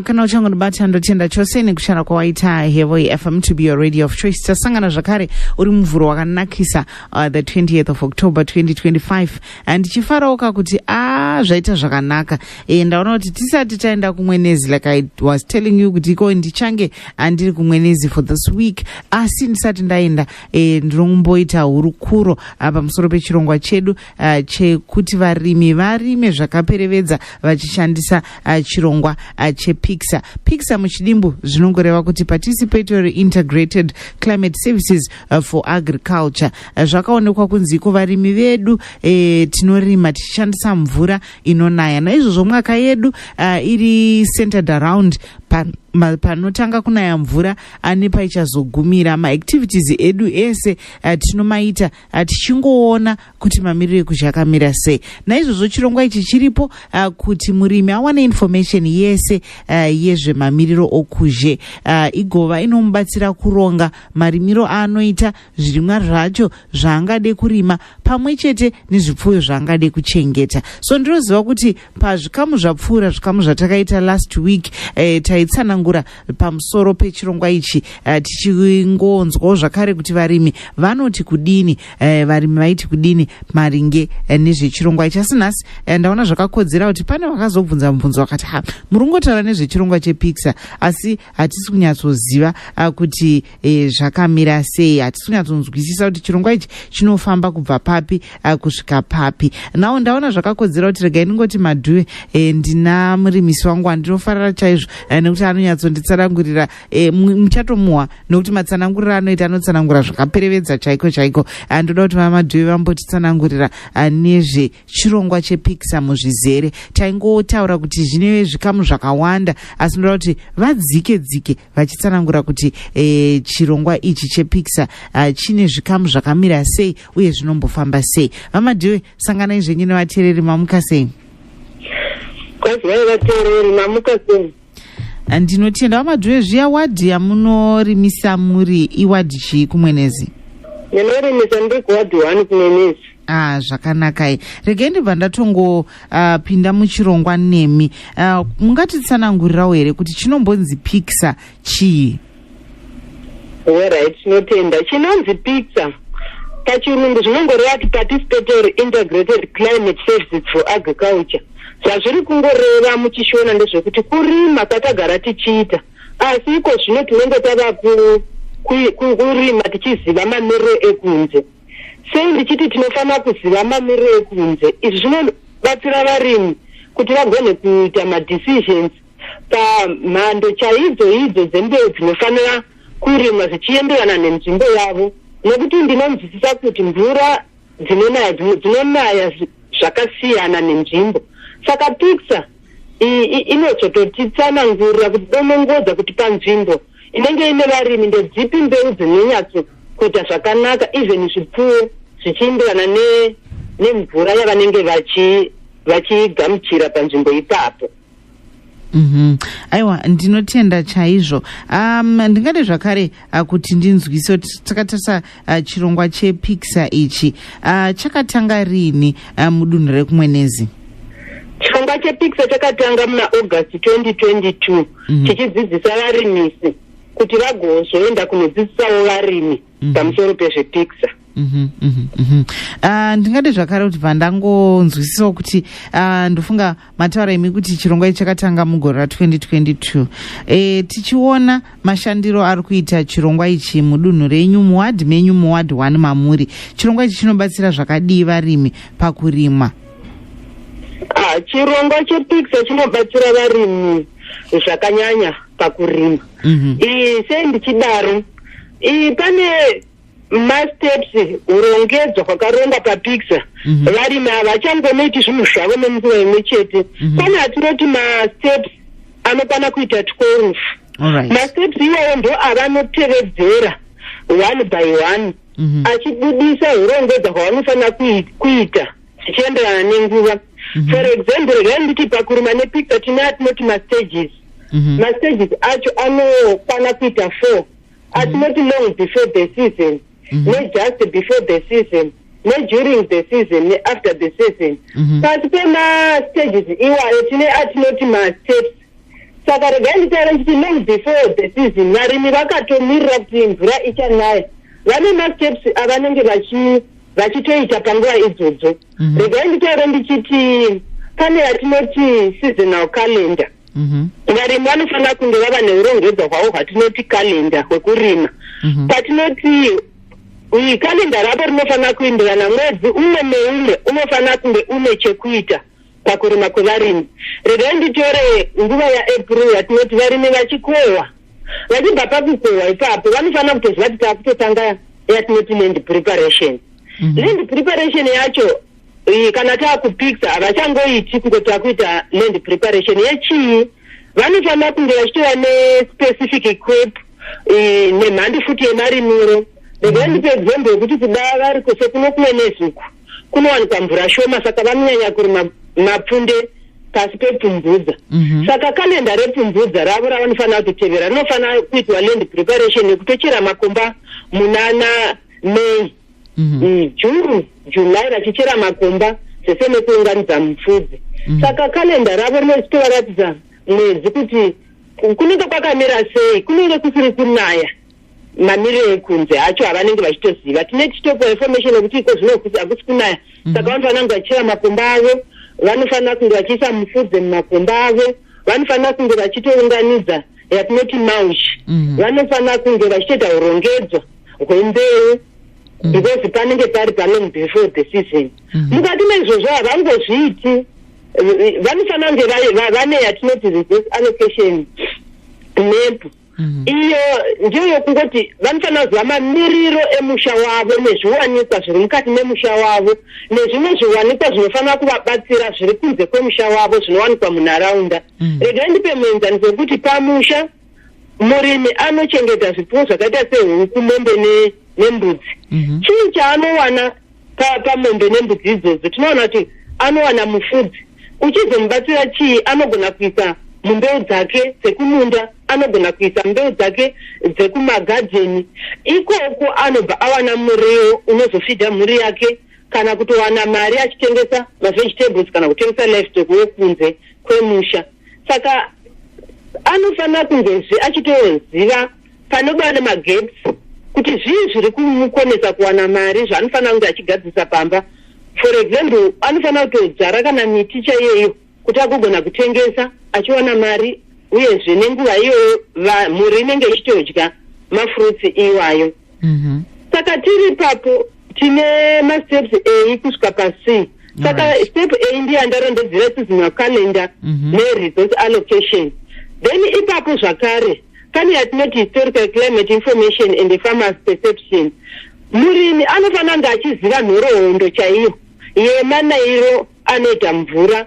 Kana uchangu nubati andotenda chose ni kushana kwa waita Hevo FM to be your radio of choice. Tasangana Jakare uri mvuru wakanakisa the 20th of October 2025 and chifara oka kuti zvaita zvakanaka ndaona kuti tisati taenda kumwenezi like I was telling you kuti iko ndichange andiri kumwenezi for this week asi ndisati ndaenda ndinokumboita hurukuro pamusoro pechirongwa chedu chekuti varimi varime zvakaperevedza vachishandisa chirongwa chePICSA. PICSA muchidimbu zvinongoreva kuti Participatory Integrated Climate Services for Agriculture. Zvakaonekwa kunziko varimi vedu tinorima tichishandisa mvura inonaya. Naizvozvo mwaka yedu iri centered around panotanga kunaya mvura nepaichazogumira maactivities edu ese tinomaita tichingoona kuti mamiriro ekuzvakamira sei. Naizvozvo chirongwa ichi chiripo kuti murimi awane information yese yezvemamiriro okuzhe igova inomubatsira kuronga marimiro anoita zvirimwa zvacho zvaangade kurima pamwe chete nezvipfuyo zvaangade kuchengeta. So ndinoziva kuti pazvikamu zvapfuura zvikamu zvatakaita last week taitsanangura pamusoro pechirongwa ichi tichingonzwawo zvakare kuti varimi vanoti kudini varimi vaiti kudini maringe nezvechirongwa ichi. Asi nhasi ndaona zvakakodzera kuti pane vakazobvunza mubvunzo vakati muringotaura nezvechirongwa chePICSA asi hatisi kunyatsoziva kuti zvakamira sei, hatisi kunyatsonzwisisa kuti chirongwa ichi chinofamba kubva papi kusvika papi. Nawo ndaona zvakakodzera kuti regai ndingoti Madhuwe ndina murimisi wangu andinofarira chaizvo nekuti anonyatsonditsanangurira muchatomuwa nokuti matsanangurira anoita anotsanangura zvakaperevedza chaiko chaiko. Ndoda kuti Madhuwe vambotitsanangurira nezvechirongwa chePICSA muzvizere. Taingotaura kuti zvine zvikamu zvakawanda asi ndoda kuti vadzike vachitsanangura kuti chirongwa ichi chePICSA chine zvikamu zvakamira sei uye zvinombofamba sei. Madhuwe sanganai zvenyu nevateereri mamuka sei? Vateereri mamuka sei? Ndinotenda Madhuwe zviya wadhi yamunorimisa muri iwadhi chii kumwenezi? Ndinorimisa ndiri kuwadhi 1 kumwenezi. Zvakanaka. Regai ndibva ndatongopinda muchirongwa nemi. Mungatitsanangurirawo here kuti chinombonzi PICSA chii? Alright, tinotenda. Chinonzi PICSA pachirungu zvinongoreva kuti Participatory Integrated Climate Services for Agriculture. Zvazviri kungoreva muchishona ndezvekuti kurima kwatagara tichiita asi iko zvino tinenge tava kurima tichiziva mamiriro ekunze. Sei ndichiti tinofanira kuziva mamiriro ekunze? Izvi zvinobatsira varimi kuti vagone kuita madecisions pamhando chaidzo dzembeu dzinofanira kurimwa zvichienderana nenzvimbo yavo, nekuti ndinonzwisisa kuti mvura dzinonaya zvakasiyana nenzvimbo. Saka PICSA inozototitsanangurira kuti donongodza kuti panzvimbo inenge ine varimi ndedzipi mbeu dzinonyatso kuita zvakanaka even zvipfuyo zvichienderana nemvura yavanenge vachigamuchira panzvimbo ipapo. Aiwa, ndinotenda chaizvo. Ndingade zvakare kuti ndinzwise kuti takatarisa chirongwa chePICSA ichi chakatanga rini mudunhu rekumwenezi? Chirongwa chePICSA chakatanga muna August 2022 chichidzidzisa varimisi kuti vagozoenda kunodzidzisawo varimi pamusoro pezvePICSA. Ndingade zvakare kuti vandangonzwisisawo kuti ndofunga mataura imi kuti chirongwa ichi chakatanga mugore ra2022. Tichiona mashandiro ari kuita chirongwa ichi mudunhu renyu muwadhi menyu muwadhi 1 mamuri, chirongwa ichi chinobatsira zvakadii varimi pakurimwa? Chirongwa chePICSA chinobatsira varimi zvakanyanya pakurima. Sei ndichidaro? Pane masteps urongedzwa kwakarongwa paPICSA. Varimi havachangonoiti zvinhu zvavo nemunguva imwe chete. Pane atinoti masteps anokwana kuita 12. Masteps iwayo ndo avanotevedzera 1 by 1 achibudisa urongedzwa hwavanofanira kuita zvichienderana nenguva. For example, regai nditi pakurima nePICSA tine atinoti mastages. Mastages acho anokwana kuita 4. Atinoti long before the season, just before the season, during the season, after the season. Pasi pema stages iwayo tine atinoti ma steps saka regai nditaura nditi long before the season varimi vakatomirira kuti mvura ichanaya vane masteps avanenge vachitoita panguva idzodzo. Regai nditaura ndichiti pane yatinoti seasonal calendar. Varimi vanofanira kunge vava neurongedzwa hwavo hwatinoti calendar hwekurima. Patinoti kalenda ravo rinofanira kuenderana mwedzi umwe neumwe unofanira kunge une chekuita pakurima kwevarimi. Regai nditore nguva yaApril yatinoti varimi vachikohwa. Vachibva pakukohwa ipapo vanofanira kutoziva kuti taakutotanga yatinoti land preparation. Land preparation yacho kana taakupikisa havachangoiti kungoti takuita land preparation yechii. Vanofanira kunge vachitova nespecific crop nemhando futi yemarimiro. Regai ndipe example yekuti kuda vari kose kuno kumwe nezuku kunowanikwa mvura shoma, saka vanonyanya kurima mapfunde pasi pepfumbudza. Saka kalenda repfumbudza ravo ravanofanira kutotevera rinofanira kuitwa land preparation yekutochera makomba munana Mei, June, July vachichera makomba sese nekuunganidza mupfudzi. Saka kalenda ravo rinotovaratidza mwedzi kuti kunenge kwakamira sei, kunenge kusiri kunaya. Mamiriro ekunze acho havanenge vachitoziva. Tine chitopa information yekuti iko zvino hakusi kunaya. Saka vanofanira kunge vachera makomba avo, vanofanira kunge vachiisa mufudze mumakomba avo, vanofanira kunge vachitounganidza yatinoti mulch. Vanofanira kunge vachitoita urongedzwa hwembeu because panenge pari palong before the season. Mukati mezvozvo havangozviiti. Vanofanira kunge vane yatinoti resource allocation map. Iyo ndiyo yokungoti vanofanira kuziva mamiriro emusha wavo nezviwanikwa zviri mukati memusha wavo nezvimwe zviwanikwa zvinofanira kuvabatsira zviri kunze kwemusha wavo zvinowanikwa munharaunda. Regai ndipe muenzaniso wekuti pamusha murimi anochengeta zvipfuwo zvakaita sehuku, mombe nembudzi. Chii chaanowana pamombe nembudzi idzodzo? Tinoona kuti anowana mufudzi. Uchizomubatsira chii? Anogona kuisa mumbeu dzake dzekumunda, anogona kuisa mbeu dzake dzekumagadheni. Ikoko anobva awana muriwo unozofidha mhuri yake, kana kutowana mari achitengesa mavegetables kana kutengesa livestock wekunze kwemusha. Saka anofanira kungezve achitoziva panoba nemagaps kuti zvii zviri kumukonesa kuwana mari zvaanofanira kunge achigadzisa pamba. For example, anofanira kutodzara kana miti chaiyeyo kuti agogona kutengesa achiwana mari, uyezve nenguva iyoyo mhuri inenge ichitodya mafruits iwayo. Saka tiri papo tine masteps A kusvika pa-C. Saka step A ndiyo yandarondedzera seasonal calendar neresource allocation. Then ipapo zvakare pane yatinoti historical climate information and the farmers perception. Murimi anofanira kunge achiziva nhoroondo chaiyo yemanairo anoita mvura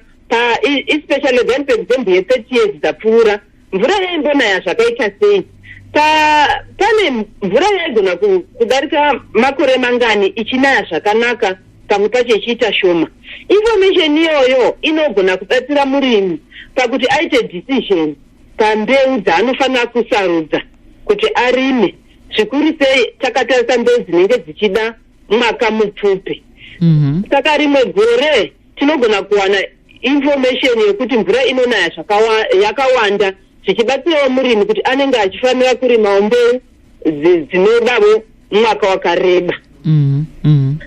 especially then for example ye-30 years dzapfuura mvura yaimbonaya zvakaita sei. Pane mvura yaigona kudarika makore mangani ichinaya zvakanaka pamwe pacho ichiita shoma. Information iyoyo inogona kubatsira murimi pakuti aite decision pambeu dzaanofanira kusarudza kuti arime. Zvikuru sei takatarisa mbeu dzinenge dzichida mwaka mupfupi. Saka rimwe gore tinogona kuwana information yekuti mvura inonaya yakawanda, zvichibatsirawo murimi kuti anenge achifanira kurimawo mbeu dzinodavo mwaka wakareba.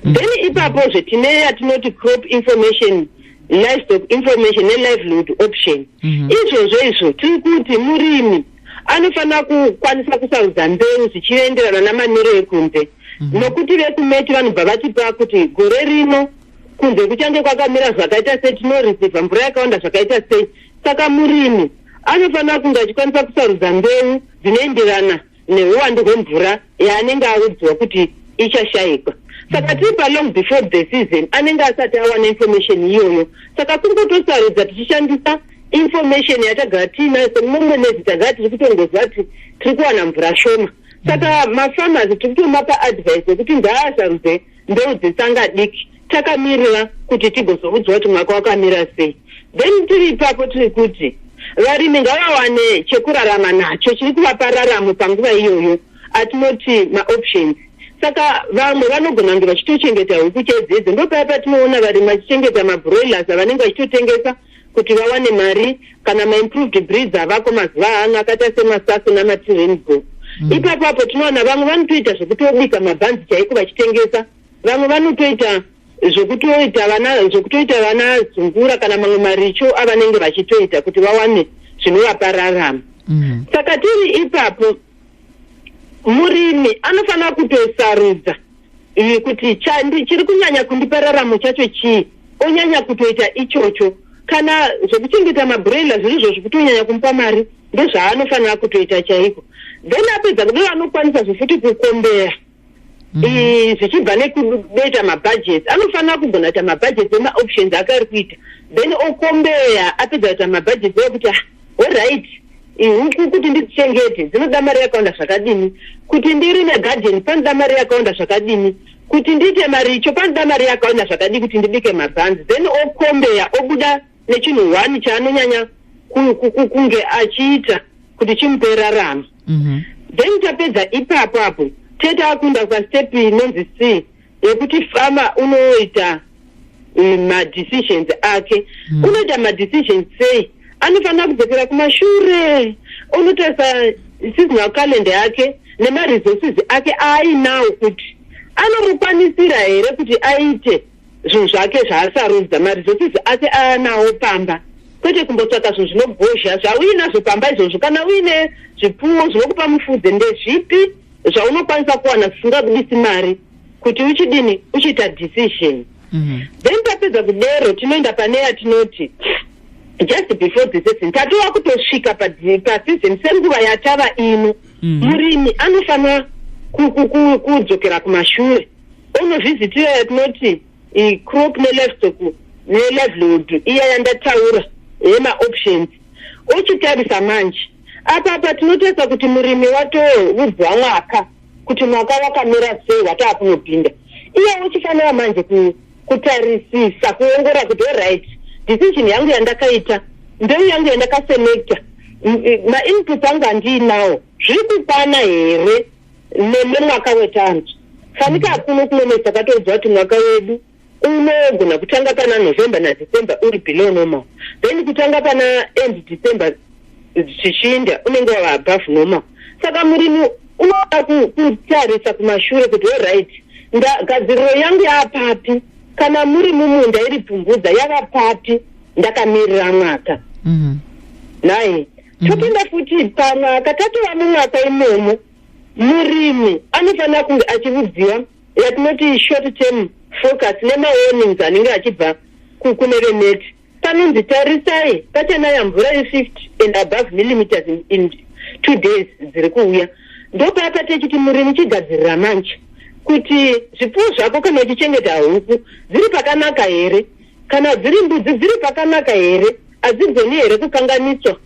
Then ipapozve tine yatinoti crop information, livestock information nelivelihood option. Izvozvo tiri kuti murimi anofanira kukwanisa kusarudza mbeu zvichienderana namaniro ekunze. Nokuti vekumeti vanobva vatipa kuti gore rino kunze kuchange kwakamira zvakaita sei, tinoreceiva mvura yakawanda zvakaita sei. Saka murimi anofanira kunge achikwanisa kusarudza mbeu dzinoenderana neuwandu hwemvura yaanenge audzwa kuti ichashayikwa. Saka tiri palong before the season anenge asati awana information iyoyo. Saka kuri kutosarudza tichishandisa information yatagara tiinayo semumwe mwedzi tagara tiri kutongoziva kuti tiri kuwana mvura shoma. Saka mafarmers tiri kutomapa advice yekuti ngaasarudze mbeu dzesangadiki takamirira kuti tigozoudzwa kuti mwaka wakamira sei. Then tiri ipapo tiri kuti varimi ngavawane chekurarama nacho chiri kuvapa raramo panguva iyoyo atinoti maoptions. Saka vamwe vanogona kunge vachitochengeta huku chedzedze. Ndopaya patinoona varimi vachichengeta mabroilers avanenge vachitotengesa kuti vawane mari kana maimproved breeds avako mazuva ano akaita semasasu namaTrainbow. Ipapo tinoona vamwe vanotoita zvekutobika mabhanzi chaiko vachitengesa, vamwe vanotoita zvokutoita vana zungura kana mamwe maricho avanenge vachitoita kuti vawane zvinovapa rarama. Saka tiri ipapo murimi anofanira kutosarudza kuti chiri kunyanya kundipa raramo chacho chii, onyanya kutoita ichocho. Kana zvekuchengeta mabroiler zvirizvo zvekutonyanya kumupa mari ndezvaanofanira kutoita chaiko. Then apedza kudai anokwanisa zvifuti kukombeya zvichibva nekudoita mabudgets, anofanira kugona kuita mabudgets emaoptions akari kuita, then okombeya apedza kuita mabudgets ekuti alright huku kuti ndichengete dzinoda mari yakawanda zvakadini, kuti ndirime garden panoda mari yakawanda zvakadini, kuti ndiite maricho panoda mari yakawanda zvakadini kuti ndibike mabhanzi. Then okombeya obuda nechinhu 1 chaanonyanya kunge achiita kuti chimupe raramo. Then tapedza ipapo apo tetaakunda pastep inonzi C yekuti fama unoita madecisions ake. Unoita madecisions sei? Anofanira kudzokera kumashure, unotarisa seasonal calendar yake nemaresources ake ainawo kuti anomukwanisira here kuti aite zvinhu zvake zvaasarudza. Maresources ake anawo pamba, kwete kumbotsvaka zvinhu zvinobhozha. Zvauinazvo pamba izvozvo, kana uine zvipfuwo zvinokupa mufudze ndezvipi zvaunokwanisa kuwana zvisingabudisi mari kuti uchidini uchiita decision. Then tapedza kudero tinoenda pane yatinoti just before the season. Tatova kutosvika paseason senguva yatava ino. Murimi anofanira kudzokera kumashure onovhizitira yatinoti crop nelivestock nelivelihood iya yandataura yemaoptions, ochitarisa manje. Apa tinotarisa kuti murimi watoudzwa mwaka kuti mwaka wakamira sei wataa kunopinda. Iye uchifanira manje kutarisisa kuongora kuti alright, decision yangu yandakaita, mbeu yangu yandakaselekta, mainputs angu andiinawo zviri kukwana here nemwaka wetanhu. Fanika hakuno kunomesa katoudzwa kuti mwaka wedu unogona kutanga pana November naDecember uri below normal, then kutanga pana end December zvichiinda unenge wava above normal. Saka murimi unoda kutarisa kumashure kuti alright, gadziriro yangu yaapapi, kana muri mumunda iri pfumbudza yavapapi, ndakamirira mwaka. Nai topinda futi pamwaka tatova mumwaka imomo, murimi anofanira kunge achiudziwa yatinoti short term focus nemawarnings anenge achibva kune remeti. Panonzi tarisai pachanaya mvura ye50 and above millimeters in 2 days dziri kuuya. Ndopapa techiti murimi chigadzirira manje kuti zvipfuwo zvako kana uchichengeta huku dziri pakanaka here, kana dziri mbudzi dziri pakanaka here, hadzigoni here kukanganiswa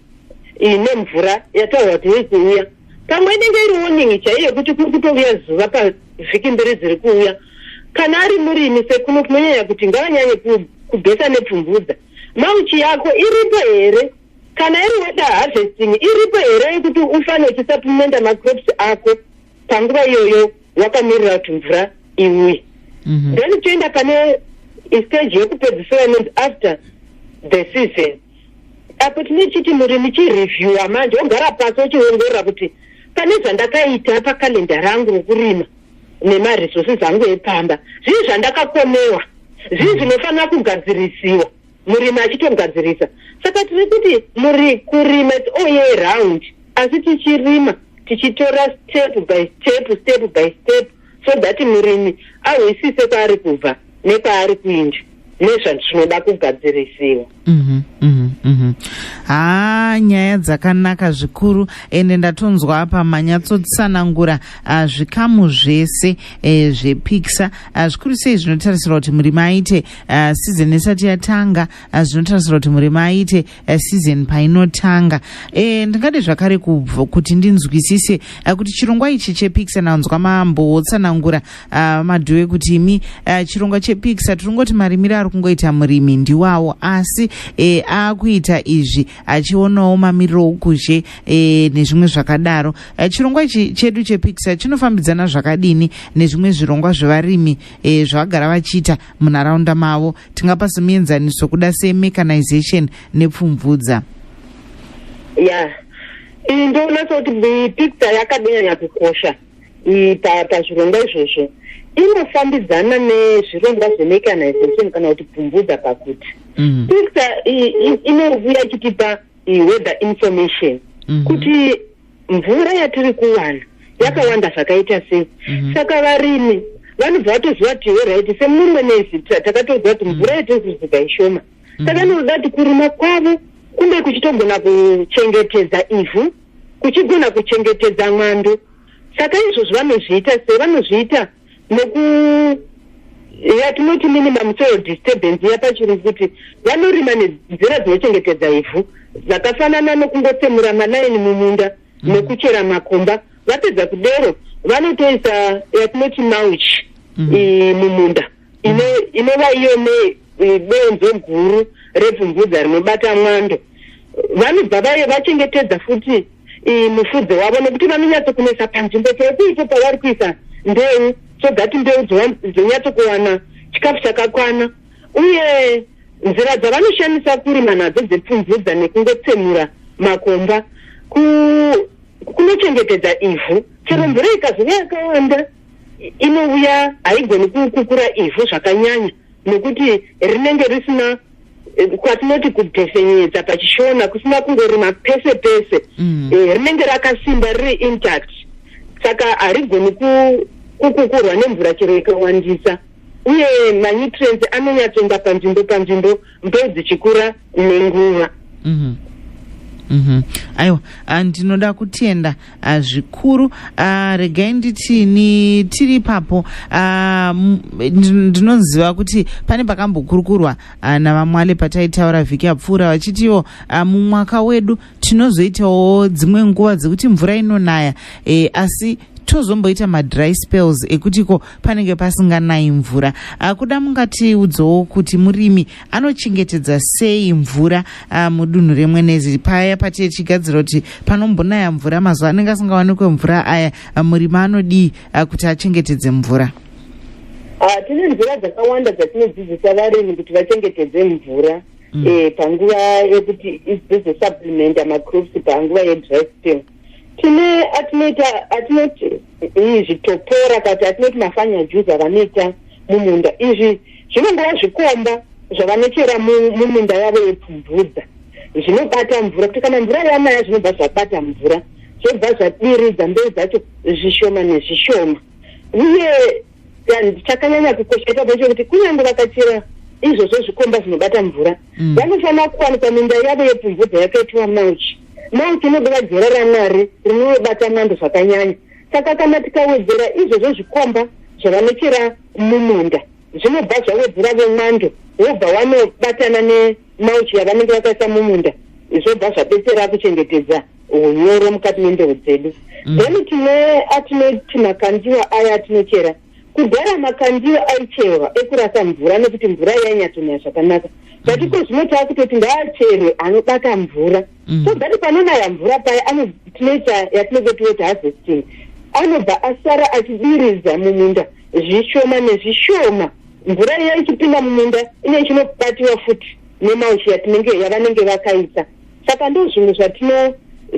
nemvura yataurwa kuti iri kuuya. Pamwe inenge iri warning chaiyo kuti kuri kutouya zuva pavhiki mbiri dziri kuuya. Kana ari murimi sekuno kunonyanya kuti ngavanyanye kubhesa nepfumbudza, mauchi yako iripo here, kana iri weather harvesting iripo here yekuti ufanire uchisupplementa macrops ako panguva iyoyo wakamirira kuti mvura iuye. Then toenda pane stage yekupedzisira inonzi after the season. Apo tinechiti murimi chireviewa manje, ogara pasi ochiongorora kuti pane zvandakaita pakalenda rangu rokurima nemaresources angu epamba, zvii zvandakakonewa, zvii zvinofanira kugadzirisiwa, murimi achitogadzirisa. Saka tiri kuti kurima all year round, asi tichirima tichitora step by step so that murimi ahwisise kwaari kubva nekwaari kuinda nezvazvinoda kugadzirisiwa. Nyaya dzakanaka zvikuru, ende ndatonzwa apa manyatsotsanangura zvikamu zvese zvepikisa zvikuru sei zvinotarisirwa kuti murimi aite season isati yatanga, zvinotarisirwa kuti murimi aite season painotanga. Ndingade zvakare kuti ndinzwisise kuti chirongwa ichi chepikisa, nanzwa mambotsanangura madhuwe kuti imi chirongwa chepikisa tirongoti marimiro ari kungoita murimi ndiwawo, asi akuita izvi achionawo mamiriro ukuzhe nezvimwe zvakadaro. Chirongwa ichi chedu chePixar chinofambidzana zvakadini nezvimwe zvirongwa zvevarimi zvavagara vachiita munharaunda mavo? Tingapa semuenzaniso kuda semechanization nepfumvudza. Ndoona kuti Pixar yakadanyanya kukosha pazvirongwa izvozvo. Inofambidzana nezvirongwa zvemechanization kana kuti pfumvudza pakuti Pixar inovuya ichitipa weather information kuti mvura yatiri kuwana yakawanda zvakaita sei. Saka varimi vanobva vatoziva kuti right semumwe nezi takatoziva kuti mvura yatiri ishoma. Saka vanoda kuti kurima kwavo kunge kuchitogona kuchengetedza ivhu, kuchigona kuchengetedza mwando. Saka izvozvo vanozviita sei? Vanozviita yatinoti minimum soil disturbance yapachirungu, kuti vanorima nenzira dzinochengetedza ivhu dzakafanana nokungotsemura malaini mumunda nokuchera makomba. Vapedza kudero vanotoisa yatinoti mulch mumunda inova iyo nedonzo guru repfumvudza rinobata mwando. Vanobva vachengetedza futi mufudze wavo nekuti vanonyatsokunesa panzvimbo chekuito pavari kuisa mbeu, so that mbeu dzonyatsokuwana chikafu chakakwana. Uye nzira dzavanoshandisa kurima nadzo dzepfumvudza nekungotsemura makomba kunochengetedza ivhu. Chero mvura ikazova yakawanda inouya haigoni kukukura ivhu zvakanyanya nokuti rinenge risina kwatinoti kudefenyedza pachishona, kusina kungorima pese pese. Rinenge rakasimba riri intact, saka harigoni kukukurwa nemvura chero ikawandisa. Uye manutrients anonyatsonga panzvimbo mbeu dzichikura nenguva. Aiwa, ndinoda kutenda zvikuru. Regai nditini tiri papo, ndinoziva kuti pane pakambokurukurwa navamwale pataitaura vhiki yapfuura vachitiwo mumwaka wedu tinozoitawo dzimwe nguva dzekuti mvura inonaya, asi tozomboita madry spells ekutiko panenge pasinganayi mvura. Kuda mungatiudzawo kuti murimi anochengetedza sei mvura mudunhu remwenezi paya patichigadzira kuti panombonaya mvura mazuva anenge asingawanikwe mvura aya, murimi anodii kuti achengetedze mvura? Tine nzira dzakawanda dzatinodzidzisa varimi kuti vachengetedze mvura panguva yekuti idzidzo supplement amacrops panguva yedry spell. Tine atinoti zvitopora kati atinoti mafanya juice avanoita mumunda. Izvi zvinongova zvikomba zvavanochera mumunda yavo yepfumvudza. Zvinobata mvura, kuti kana mvura yanaya zvinobva zvabata mvura, zvobva zvadiridza mbeu dzacho zvishoma nezvishoma. Uye chakanyanya kukosha ipapo kuti kunyange vakachera izvozvo zvikomba zvinobata mvura, vanofanira kuwanikwa minda yavo yepfumvudza yakaitwa mulch. Mulch inogona dzera raMwari rinobata mwando zvakanyanya. Saka kana tikawedzera izvozvo zvikomba zvavanochera mumunda, zvinobva zvawedzera vemwando, vobva vanobatana nemulch yavanenge vakaisa mumunda, zvobva zvabetsera kuchengetedza unyoro mukati mendeu dzedu. Then atinoti makandiwa aya atinochera. Kudhara makandiwa aicherwa ekurasa mvura nekuti mvura yainyatonaya zvakanaka. Patiko zvino taakutoti ngaacherwe anobata mvura. So that panonaya mvura paya tinoita yatinenge tiweti harvesting. Anobva asara achidiridza mumunda zvishoma nezvishoma. Mvura iya ichipinda mumunda ine chinobatiwa futi nemulch yavanenge vakaisa. Saka ndo zvimwe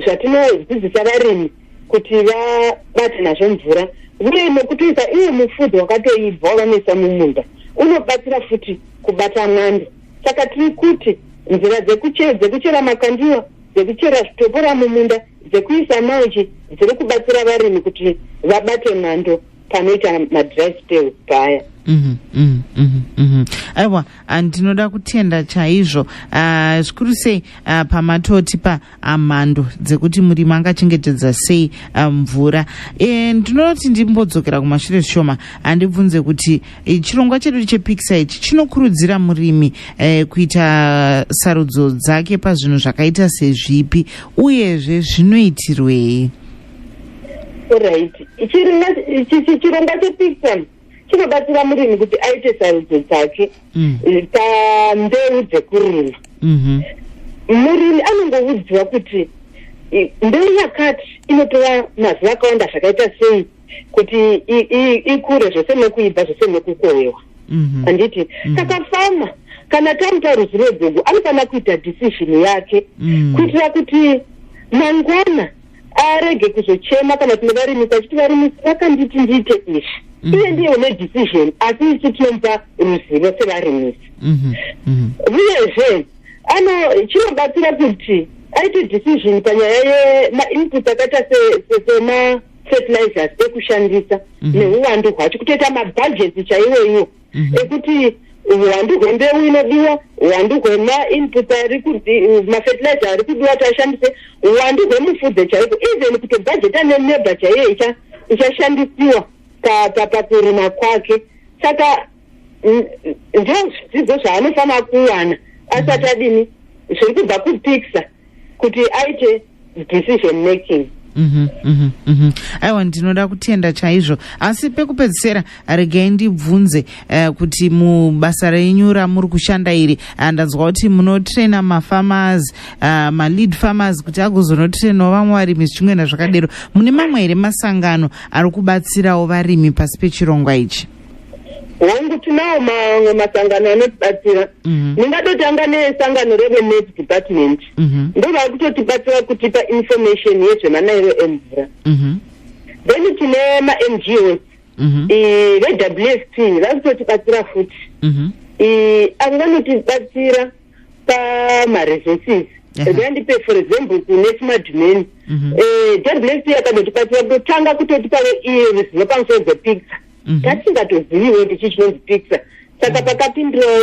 zvatinodzidzisa varimi kuti vabate nazvo mvura. Uye nekutoisa iye mufudzi wakatoibva wavanoisa mumunda unobatsira futi kubata mwando. Saka tiri kuti nzira dzekuchera makandiwa, dzekuchera zvitopora mumunda, dzekuisa mulch dziri kubatsira varimi kuti vabate mwando panoita madry spells paya. Aiwa, ndinoda kutenda chaizvo zvikuru sei pamatotipa mhando dzekuti murimi angachengetedza sei mvura. Ndinoti ndimbodzokera kumashure zvishoma andibvunze kuti chirongwa chedu chePixar ichi chinokurudzira murimi kuita sarudzo dzake pazvinhu zvakaita sezvipi uyezve zvinoitirwei? Alright, chirongwa chePixar chinobatsira murimi kuti aite sarudzo dzake pambeu dzekurima. murimi anongoudziwa kuti mbeu yakati inotora mazuva akawanda zvakaita sei kuti ikure zvose nekuibva zvose nekukohwewa. Anditi saka fama kana taita ruzivo rwebhegu anofanira kuita decision yake kuitira kuti mangwana arege kuzochema kana kune varimisi achiti varimisi vakanditi ndiite izvi. Iye ndiye une decision asi isu tinompa ruzivo sevarimisi. Uyezve chinobatsira kuti aite decision panyaya yemainput akaita sema-fertilizers ekushandisa neuwandu hwacho, kutoita mabhajeti chaiwoiwo ekuti uwandu hwembeu inodiwa, uwandu hwemainput mafertilizer ari kudiwa kuti ashandise, uwandu hwemufudze chaiko, even kuti bhajeta nenebha chaiyo ichashandisiwa pakurima kwake. Saka ndio zvidzidzo zvaanofanira kuwana asati adini zviri kubva kupikisa kuti aite decision making. Aiwa, ndinoda kutenda chaizvo, asi pekupedzisira regai ndibvunze kuti mubasa renyu ramuri kushanda iri ndanzwa kuti munotraina mafarmers, malead farmers kuti agozonotrainawo vamwe varimi zvichingenda zvakadero. Mune mamwe here masangano ari kubatsirawo varimi pasi pechirongwa ichi? Hongu tinawo mamwe masangano anotibatsira. Ningatotanga nesangano revenet department ndo vari kutotibatsira kutipa information yezvemanairo emvura. Then tine ma-NGOs ve-WFP vari kutotibatsira futi. Avo vanotibatsira pama-resources. Ndandipe for example kune madhumeni WFP yakanotibatsira kutotanga kutotipawo ruzivo pamusoro dzepicture. Tatisingatoziviwo kuti chii chinonzi picture. Saka pakapindirawo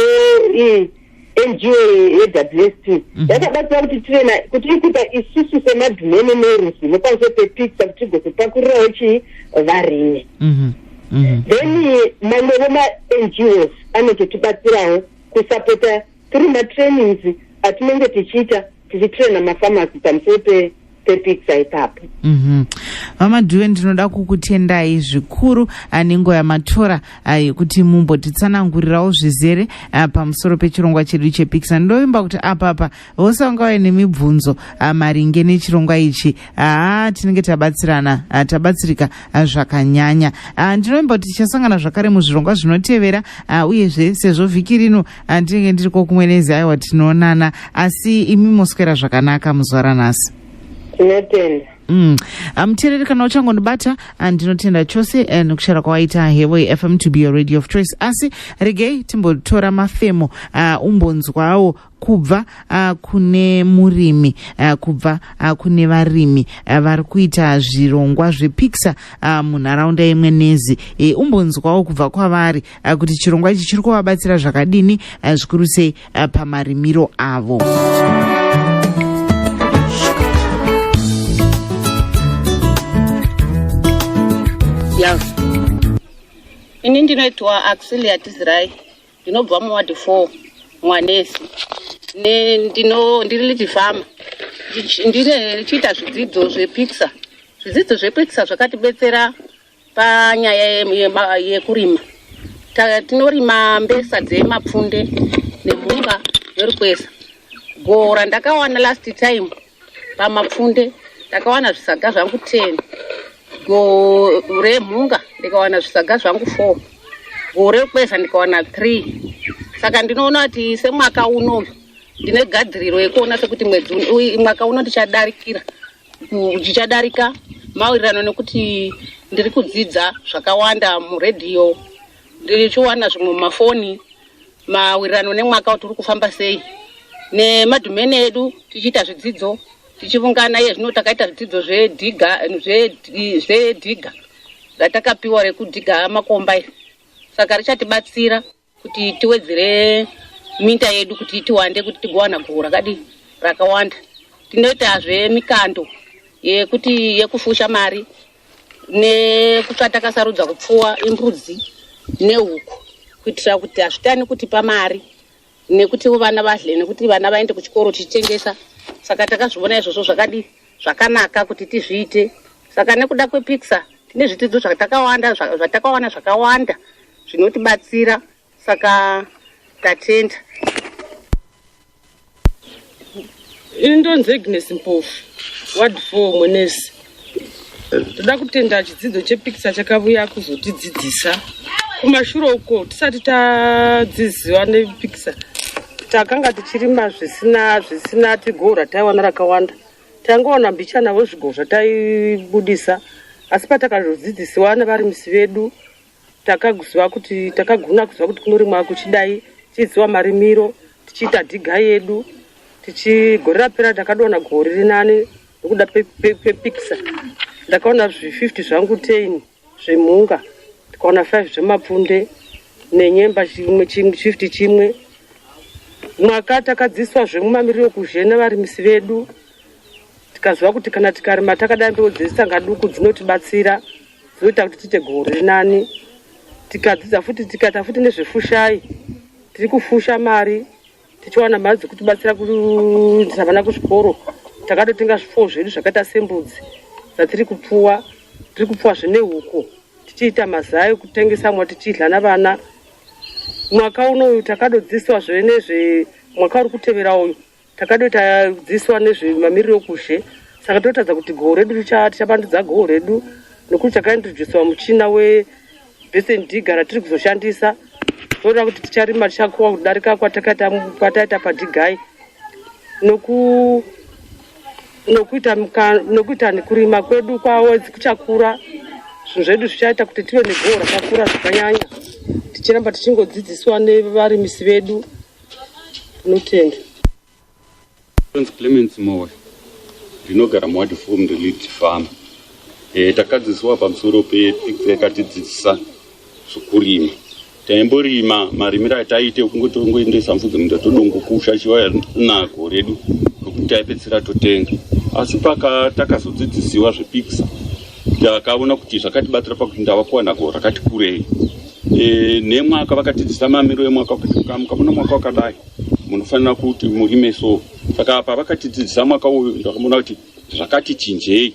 NGO ye-WFP yakabatsira kuti tirena kuti ikupa isusu semadhumeni neruzivo pamusoro pepicture kuti tigozopakurirawo chii varimi. Then mamwewo ma-NGOs anototibatsirawo kusapota through ma-trainings atinenge tichitraina mafarmers pamusoro pepicture ipapo. Mamadhuwe, ndinoda kukutendai zvikuru nenguva yamatora yekuti mumbotitsanangurirawo zvizere pamusoro pechirongwa chedu chepicture. Ndovimba kuti apapa vose vangauya nemibvunzo maringe nechirongwa ichi tinenge tabatsirika zvakanyanya. Ndinovimba kuti tichasangana zvakare muzvirongwa zvinotevera, uyezve sezvo vhiki rino ndinenge ndiriko kumwenezi, aiwa tinoonana, asi imi moswera zvakanaka muzuva ranhasi. Tinotenda. Muteereri kana uchangonibata ndinotenda chose nekushara kwawaita Hevo FM to be your radio of choice. Asi regei timbotora mafemo umbonzwawo kubva kune murimi, kubva kune varimi vari kuita zvirongwa zvepicture munharaunda yemwenezi. Umbonzwawo kubva kwavari kuti chirongwa ichi chiri kuvabatsira zvakadini, zvikuru sei pamarimiro avo. Ini ndinoitwa Auxilia Tizirai, ndinobva muward 4 Mwanesi. Ndiri little farmer. Ndichiita zvidzidzo zvepicture. Zvidzidzo zvepicture zvakatibetsera panyaya yekurima. Tinorima mbesa dzemapfunde nemhunga nerukwesa. Gora ndakawana last time pamapfunde ndakawana zvisaga zvangu 10. Gore mhunga ndikawana zvisaga zvangu 4. Gore kwesa ndikawana 3. Saka ndinoona kuti semwaka uno ndine gadziriro yekuona sekuti mwaka uno ndichadarika mawirirano nekuti ndiri kudzidza zvakawanda muredhiyo, ndichiwana zvimwe mumafoni mawirirano nemwaka kuti uri kufamba sei, nemadhumeni edu tichiita zvidzidzo tichivungana. Iye zvino takaita zvidzidzo zvedhiga zvatakapiwa rekudhiga makomba iri. Saka richatibatsira kuti tiwedzere minda yedu kuti tiwande, kuti tigowana guru rakawanda. Tinoitazve mikando yekufusha mari nekutsvatakasarudza kupfuwa imbudzi nehuku, kuitira kuti hazvitani kutipa mari nekuti vana vadle, nekuti vana vaende kuchikoro tichitengesa. Saka takazviona izvozvo zvakanaka kuti tizviite. Saka nekuda kwepicture tine zvidzidzo zvatakawana zvakawanda zvinotibatsira. Saka tatenda. Indonzi Agnes Mpofu, Ward 4 Mwenezi. Toda kutenda chidzidzo chepikisa chakavuya kuzotidzidzisa. Kumashure uko tisati tadzidziwa nepikisa. Takanga tichirima zvisina tigora taiwana rakawanda. Tangoona mbichana wezvigo zvataibudisa. Asi patakazodzidzisiwa nevarimisi vedu takagona kuzwa kuti kunorimwa kuchidai, tichiziva marimiro, tichiita dhiga yedu, tichigorera pera takadona gore rinani nekuda pepikisa. Ndakaona 50 zvangu 10 zvemhunga, tikaona 5 zvemapfunde nenyemba chimwe 50 chimwe. Mwaka takadzidziswa zvemumamiriro kuzhe nevarimisi vedu. Tikaziva kuti kana tikarima takadai mbeu dzetsanga duku dzinotibatsira, dzinoita kuti tiite gore rinani. Tikadzidza futi tikaita futi nezvefushai, tiri kufusha mari, tichiwana mari dzekutibatsira kuendesa vana kuzvikoro. Takatotenga zvipfuwo zvedu zvakaita sembudzi dzatiri kupfuwa zvine huku, tichiita mazai ekutengesamwa tichidla navana. Mwaka unoyu takadodzidziswa zvenezve mwaka uri kutevera uyu takadoita dzidziswa nezvemamiriro okuzhe. Saka totadza kuti gore redu tichabandudza gore redu nokuti takaintroducewa muchina webassin digger ratiri kuzoshandisa. Toda kuti ticharima tichakuwa kudarika kwataita padhigai nokuita nekurima kwedu kwawo kuchakura. Zvinhu zvedu zvichaita kuti tive negore rakakura zvakanyanya. Tichiramba tichingodzidziswa nevarimisi vedu. Tinotenda. Clemens Moyo, ndinogara muward 4 lead farmer. Takadzidziswa pamusoro pepikisa yakatidzidzisa zvokurima. Taimborima marimiro ataite kungoendesa mvudzi munda todongokusha chiwaya nago redu nokuti taipedzisira totenga. Asi takazodzidzisiwa zvepikisa takaona kuti zvakatibatsira pakuti ndava kuwana gore rakati kurei. Nemwaka vakatidzidzisa mamiriro emwaka kuti mukamuna mwaka wakadai munofanira kuti murime so. Saka apa vakatidzidzisa mwaka uyu ndakaona kuti zvakati chinjei.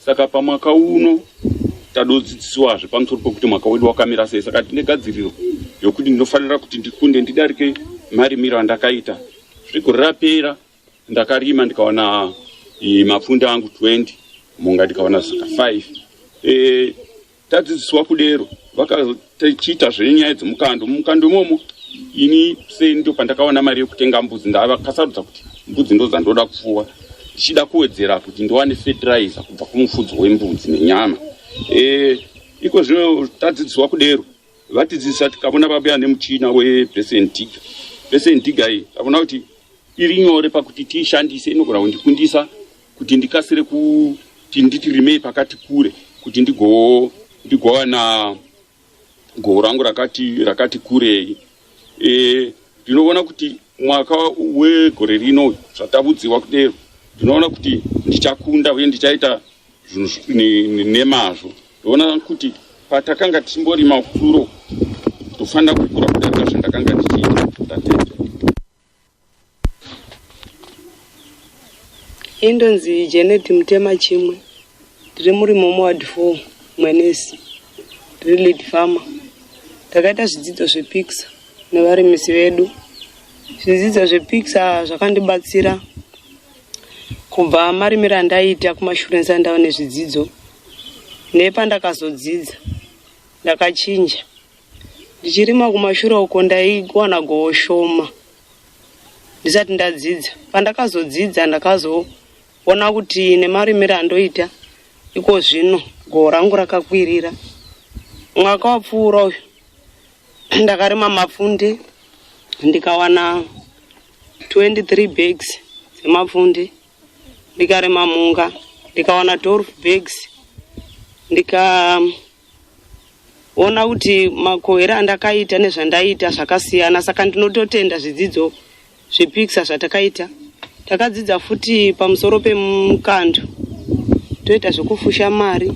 Saka pamwaka uno tadodzidziswazve pamusoro pokuti mwaka wedu wakamira sei. Saka tine gadziriro yokuti ndinofanira kuti ndikunde ndidarike marimiro andakaita. Zvigore rapera ndakarima ndikaona mapfunde angu 20, mhunga ndikaona zaka 5. Tadzidziswa kudero vakatichiita zvenyaya dzemukando. Mukando imomo ini sei ndo pandakaona mari yekutenga mbudzi. Ndavakasarudza kuti mbudzi ndo dzandoda kupfuwa, ndichida kuwedzera kuti ndiwane fertilizer kubva kumufudzi wembudzi nenyama. Iko zvino tadzidziswa kudero vatidzidzisa tikaona vabuya nemuchina webassin digger. Bassin digger iyi takaona kuti iri nyore pakuti tiishandise, inogona kundikundisa kuti ndikasire kuti nditirime pakati kure, kuti ndigowana gore rangu rakati kurei. Ndinoona kuti mwaka wegore rino zvatabudziwa kudero, ndinoona kuti ndichakunda uye ndichaita zvinhu nemazvo. Ndinoona kuti patakanga tichimborima kuro tofanira kukura kudarika zvandakanga ndichiita. Indonzi Janet Mutema Chimwe, ndiri murimo muward 4 Mwenezi, ndiri lead farmer. Takaita zvidzidzo zvepikisa nevarimisi vedu. Zvidzidzo zvepikisa zvakandibatsira kubva marimiro andaita kumashure ndava nezvidzidzo. Nepandakazodzidza ndakachinja. Ndichirima kumashure uko ndaiwana gowo shoma ndisati ndadzidza. Pandakazodzidza ndakazoona kuti nemarimiro andoita iko zvino gowo rangu rakakwirira. Mwaka wapfuura uyu ndakarima mapfunde ndikawana 23 bags dzemapfunde. Ndikarima mhunga ndikawana 12 bags. Ndikaona kuti makohero andakaita nezvandaita zvakasiyana. Saka ndinototenda zvidzidzo zvepikisa zvatakaita. Takadzidza futi pamusoro pemukando, toita zvekufusha mari,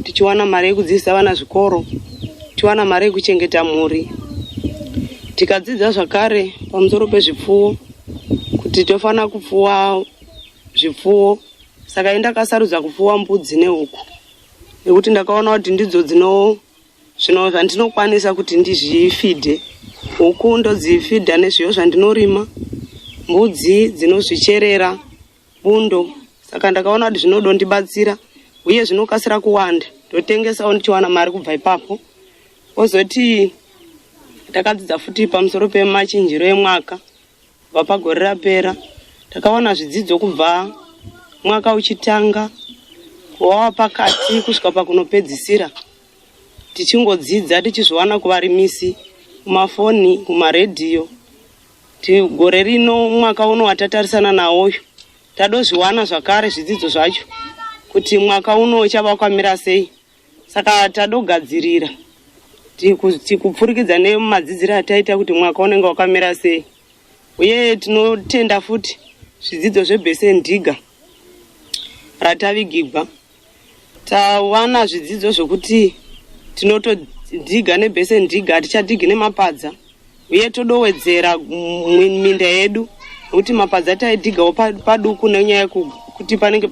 tichiwana mari yekudzidzisa vana zvikoro, tichiwana mari yekuchengeta mhuri. Tikadzidza zvakare pamusoro pezvipfuwo kuti tofana kupfuwa zvipfuwo. Saka ndakasarudza kupfuwa mbudzi nehuku nekuti ndakaona kuti ndidzo zvino zvandinokwanisa kuti ndizvifidhe. Huku ndodzifidha nezviyo zvandinorima mbudzi dzinozvicherera, bundo. Saka ndakaona kuti zvinodondibatsira uye zvinokasira kuwanda. Ndotengesawo ndichiwana mari kubva ipapo. Kozoti takadzidza futi pamusoro pemachinjiro emwaka kubva pagore rapera. Takaona zvidzidzo kubva mwaka uchitanga kuwawa pakati kusvika pakunopedzisira. Tichingodzidza tichizviwana kuvarimisi kumafoni, kumaredhiyo. Gore rino mwaka uno watatarisana nawo tadozviwana zvakare zvidzidzo zvacho kuti mwaka uno uchava kwamira sei. Saka tadogadzirira tikupfurikidza nemadzidziro ataita kuti mwaka unenge wakamira sei. Uye tinotenda futi zvidzidzo zvebhese ndiga ratavigigwa. Tawana zvidzidzo zvokuti tinotodhiga nebhese ndiga, hatichadhigi nemapadza. Uye todowedzera minda yedu kuti mapadza taidhigawo paduku nenyaya yekuti panenge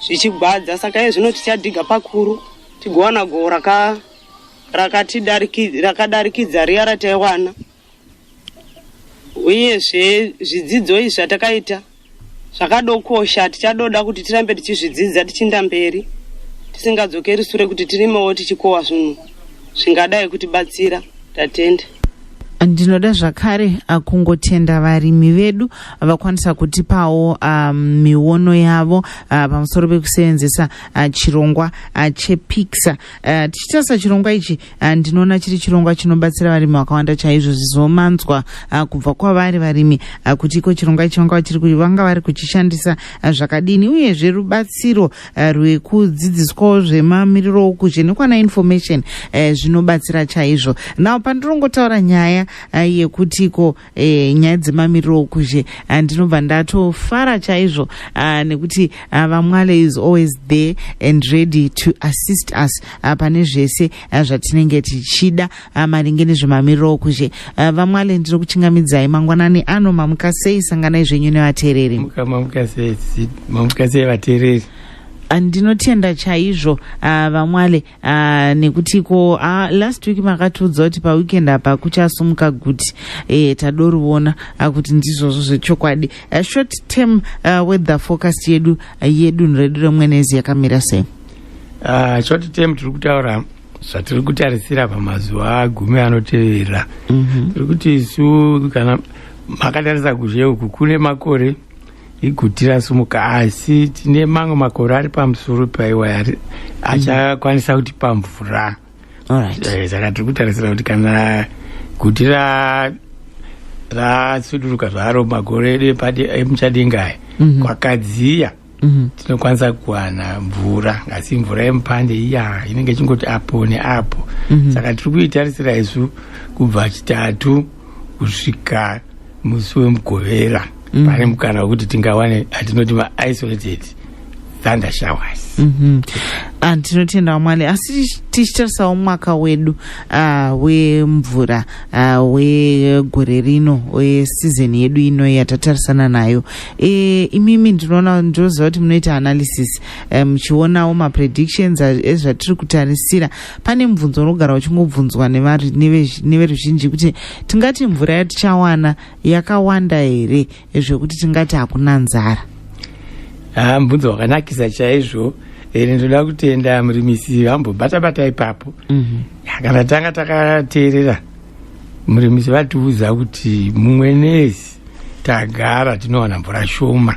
zvichigwadza. Saka izvino tichadhiga pakuru tigowana gowo rakadarikidza riya rataiwana. Uyezve zvidzidzo izvi zvatakaita zvakadokosha. Tichadoda kuti tirambe tichizvidzidza tichinda mberi, tisingadzokeri sure kuti tirimewo tichikohwa zvinhu zvingadai kutibatsira. Tatenda. Ndinoda zvakare kungotenda varimi vedu vakwanisa kutipawo miono yavo pamusoro pekusevenzesa chirongwa chepiksa. Tichitarisa chirongwa ichi ndinoona chiri chirongwa chinobatsira varimi vakawanda chaizvo, zvizomanzwa kubva kwavari varimi kuti iko chirongwa ichi vanga vari kuchishandisa zvakadini, uyezve rubatsiro rwekudzidziswawo zvemamiriro okuzhe nekwana information zvinobatsira chaizvo. Nawo pandirongotaura nyaya yekutiko nyaya dzemamiriro okuzhe ndinobva ndatofara chaizvo nekuti Vamwale is always there and ready to assist us pane zvese zvatinenge tichida maringe nezvemamiriro okuzhe. Vamwale ndiri kuchingamidzai mangwanani ano, mamuka sei? Sanganai zvenyu nevateereri. Mamuka sei vateereri? Ndinotenda chaizvo Vamwale nekuti ko last week makatiudza kuti paweekend apa kuchasumuka guti tadoriona kuti ndizvozvo zvechokwadi. Short term weather forecast yedu redu remwenezi yakamira sei? Short term tiri kutaura zvatiri kutarisira pamazuva 10 anotevera. Tiri kuti isu kana makatarisa kuzhe uku kune makore iguti rasumuka, asi tine mamwe makore ari pamusoro paiwa achakwanisa kuti pamvura. Saka tiri kutarisira kuti kana guti rasuduruka zvaro makore edu emuchadenga kwakadziya tinokwanisa kuwana mvura, asi mvura yemupande iya inenge chingoti apo neapo. Saka tiri kuitarisira isu kubva Chitatu kusvika musi wemugovera pane mukana wekuti tingawane atinoti ma-isolated thunder showers. Tinotenda Vamwale, asi tichitarisawo mwaka wedu wemvura wegore rino wesizeni yedu ino yatatarisana nayo. Imimi ndinoona ndoziva kuti munoita analysis muchionawo mapredictions ezvatiri kutarisira. Pane mubvunzo unogara uchingobvunzwa neveruzhinji kuti tingati mvura yatichawana yakawanda here zvekuti tingati hakuna nzara. Mubvunzo wakanakisa chaizvo. Ndoda kutenda murimisi vambobata ipapo. Kana tanga takateerera murimisi vatiudza kuti mumwenezi tagara tinowana mvura shoma.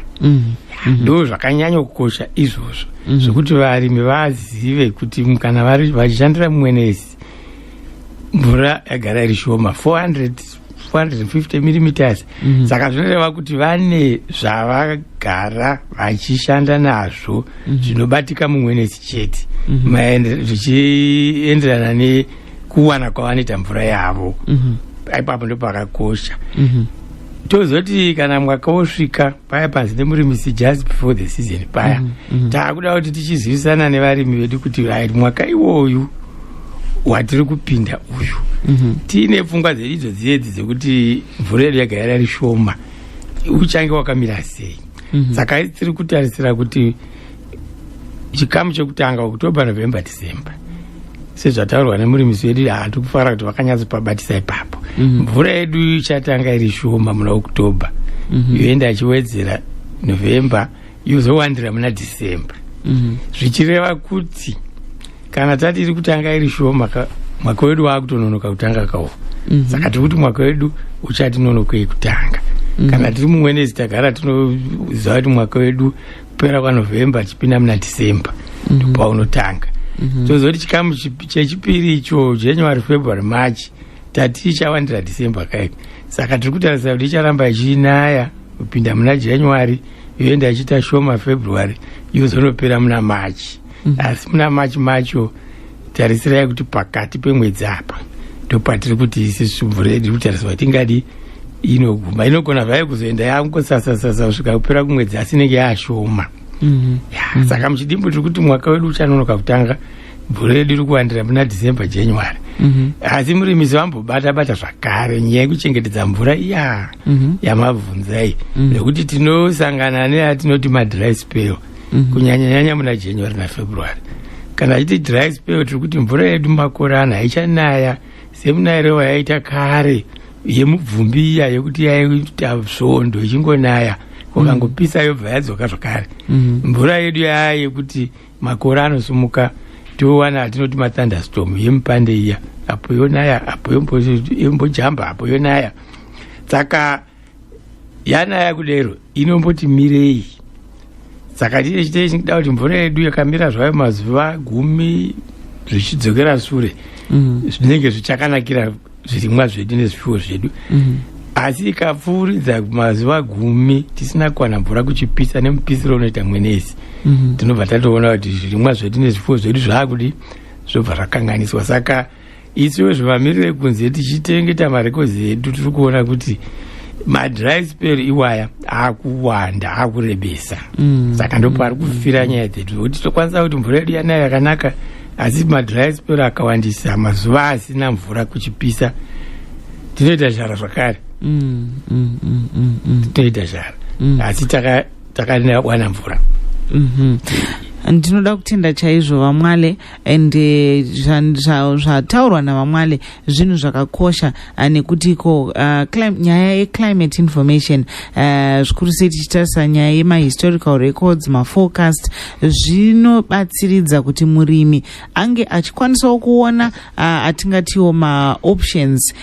Ndo zvakanyanya kukosha izvozvo zvokuti varimi vazive kuti kana vachishandira mumwenezi mvura yagara iri shoma 450 millimeters. Saka zvinoreva kuti vane zvavagara vachishanda nazvo zvinobatika mumwenezi chete, zvichienderana nekuwana kwavanoita mvura yavo. Ipapo ndo pakakosha. Tozoti kana mwaka wosvika paya panzi nemurimisi just before the season paya taakuda kuti tichizivisana nevarimi vedu kuti mwaka iwoyu watiri kupinda uyu tiine pfungwa dzedidzo dziedzi dzekuti mvura yedu yagara iri shoma uchange wakamira sei. Saka tiri kutarisira kuti chikamu chekutanga October, November, December sezvataurwa nemurimisi wedu hatiri kufara kuti vakanyatsopabatisa ipapo. Mvura yedu ichatanga iri shoma muna October yoenda achiwedzera November yozowandira muna December. Zvichireva kuti kana tatiri kutanga iri shoma mwaka wedu wakutononoka kutanga kawo. Saka tiri kuti mwaka wedu uchati nonokei kutanga. Kana tiri mumwedzi tagara tinoziva kuti mwaka wedu kupera kwaNovember chipinda muna December ndipo unotanga. Tozoti chikamu chechipiri icho January, February, March tatichawandira December kai. Saka tiri kutarisa kuti icharamba ichinaya kupinda muna January yoenda ichita shoma February yozonopera muna March. Asi muna March macho tarisira kuti pakati pemwedzi apa ndopatiri kuti isi mvura yedu kutarisa kuti ingadi inoguma inogona vayo kuzoenda yangosasasasa kusvika kupera kumwedzi asi inenge yaashoma. Saka muchidimbu tiri kuti mwaka wedu uchanonoka kutanga mvura yedu iri kuwandira muna December, January. Asi murimisi wambobata zvakare nyaya yekuchengetedza mvura yamabvunzai nekuti tinosangana neatinoti madry spell kunyanyanyanya muna January naFebruary. Kana achiti dry spell tiri kuti mvura yedu makore ano haichanaya semunayiro yaita kare yemubvumbi iya yekuti yaita svondo ichingonaya ukangopisa yobva yadzoka zvakare. Mvura yedu yaya yekuti makore anosumuka towana atinoti mathunderstorm yemupande iya apo yonaya apo yombojamba apo yonaya. Saka yanaya kudero inomboti mirei. Saka tiye chite chingida kuti mvura yedu yakamira zvayo mazuva 10 zvichidzokera sure zvinenge zvichakanakira zvirimwa zvedu nezvipfuwo zvedu. Asi ikapfuuridza mazuva 10 tisina kuwana mvura kuchipisa nemupisiro unoita mwenezi tinobva tatoona kuti zvirimwa zvedu nezvipfuwo zvedu zvaakudi zvobva zvakanganiswa. Saka isiwo zvimamirire kunze tichitengeta marekodzi edu tiri kuona kuti madry spell iwaya akuwanda akurebesa. Saka ndopo ari kufira nyaya dzedu kuti tokwanisa kuti mvura yedu yanaya yakanaka asi madry spell akawandisa mazuva asina mvura kuchipisa tinoita zhara zvakare. Tinoita zhara asi takawana mvura. Ndinoda kutenda chaizvo Vamwale and zvataurwa naVamwale zvinhu zvakakosha nekuti nyaya yeclimate information zvikuru sei tichitarisa nyaya yemahistorical records maforecast zvinobatsiridza kuti murimi ange achikwanisawo kuona atingatiwo maoptions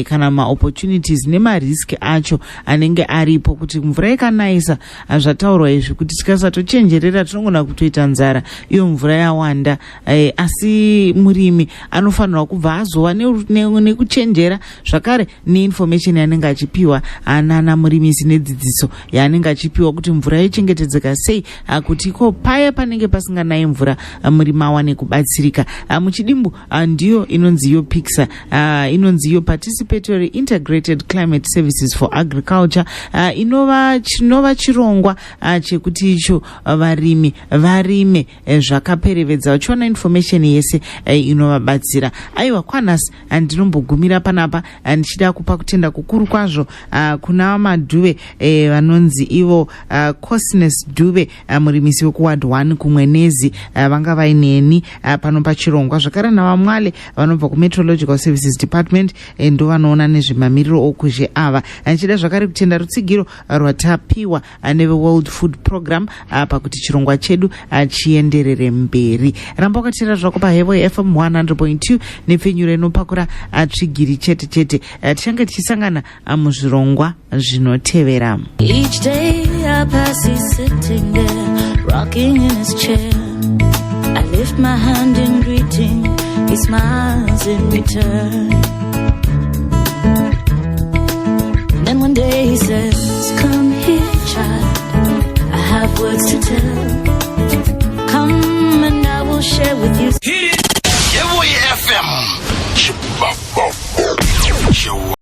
kana maopportunities nemarisk acho anenge aripo kuti mvura ikanayisa zvataurwa izvi kuti tikasatochenjerera tinogona kutoita nzara iyo mvura yawanda. Asi murimi anofanirwa kubva azova nekuchenjera zvakare neinformation yanenge achipiwa nana murimisi nedzidziso yanenge achipiwa kuti mvura yochengetedzeka sei kuti iko paya panenge pasinganayi mvura murimi awane kubatsirika. Muchidimbu ndiyo inonzi iyo PICSA inonzi iyo Participatory Integrated Climate Services for Agriculture inova chirongwa chekuti icho varimi zvakaperevedza vachiona information yese inovabatsira. Aiwa Kwanas ndinombogumira panapa ndichida kupa kutenda kukuru kwazvo kuna Madhuve vanonzi ivo Cosness Dhuve murimisi wekuward 1 kumwenezi vanga vaineni pano pachirongwa zvakare naVamwale vanobva kuMeteorological Services Department ndo vanoona nezvemamiriro okuzhe ava. Ndichida zvakare kutenda rutsigiro rwatapiwa neveWorld Food Program pakuti chirongwa chedu chienderere mberi. Ramba wakatira zvako paHevo FM 100.2 nepfenyuro inopakura tsvigiri chete chete. Tichange tichisangana muzvirongwa zvinotevera. Each day I pass you sitting there rocking in his chair. I lift my hand in greeting, he smiles in return. Then one day he says, come here child, I have words to tell.